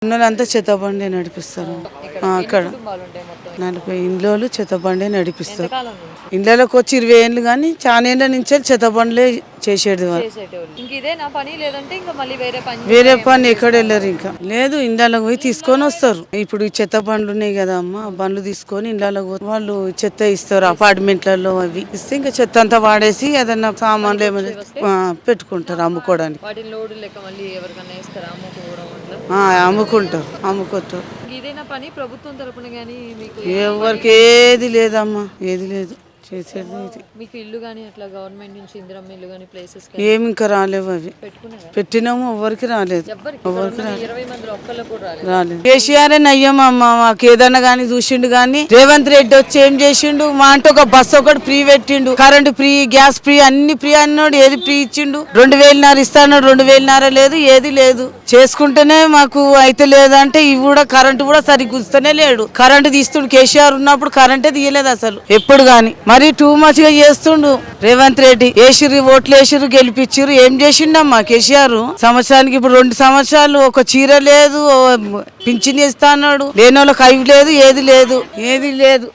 ఉన్నదంతా చెత్తబండి నడిపిస్తారు. అక్కడ 40 ఇండ్లు చెత్తబండి నడిపిస్తారు. ఇండ్లలోకి వచ్చి 20 ఏళ్ళు కానీ చాలా ఏళ్ళ నుంచే చెత్తబండ్లే చేసేది వాళ్ళు. వేరే పని ఎక్కడ వెళ్ళరు. ఇంకా లేదు, ఇండ్లకు పోయి తీసుకొని వస్తారు. ఇప్పుడు చెత్త బండ్లు ఉన్నాయి కదా అమ్మ, బండ్లు తీసుకొని ఇండ్లకు వాళ్ళు చెత్త ఇస్తారు. అపార్ట్మెంట్లలో అవి ఇస్తే ఇంకా చెత్త అంతా వాడేసి ఏదన్నా సామాన్లు ఏమైనా పెట్టుకుంటారు అమ్ముకోవడానికి. అమ్ముకుంటారు. ఎవరికి ఏది లేదమ్మా, ఏది లేదు చేసేది. మీకు ఇల్లు గానీ అట్లా గవర్నమెంట్ నుంచి ఇందిరమ్మ ఇల్లు గానీ ప్లేసెస్ ఏమి ఇంకా రాలేవు. అవి పెట్టినాము, ఎవరికి రాలేదు. రాలేదు. కేసీఆర్ నయ్యమమ్మ, మాకు ఏదన్నా గానీ చూసిండు. గానీ రేవంత్ రెడ్డి వచ్చి ఏం చేసిండు? మా అంటే ఒక బస్సు ఒకటి ఫ్రీ పెట్టిండు, కరెంట్ ఫ్రీ, గ్యాస్ ఫ్రీ, అన్ని ఫ్రీ అన్నాడు. ఏది ఫ్రీ ఇచ్చిండు? 2000 ఇస్తాడు. 2000 లేదు, ఏది లేదు. చేసుకుంటేనే మాకు అయితే లేదంటే ఇవి కూడా కరెంటు కూడా సరిగ్గా గుస్తూనే లేడు. కరెంటు తీస్తుండు. కేసీఆర్ ఉన్నప్పుడు కరెంటే తీయలేదు అసలు ఎప్పుడు గాని. మరి టూ మచ్ గా చేస్తుండు రేవంత్ రెడ్డి. ఓట్లు వేసిర్రు, గెలిపించిర్రు. ఏం చేసిండమ్మా కేసీఆర్? సంవత్సరానికి ఇప్పుడు 2 సంవత్సరాలు ఒక చీర లేదు, పింఛన్ ఇస్తా అన్నాడు. లేని వాళ్ళకి అవి లేదు, ఏది లేదు.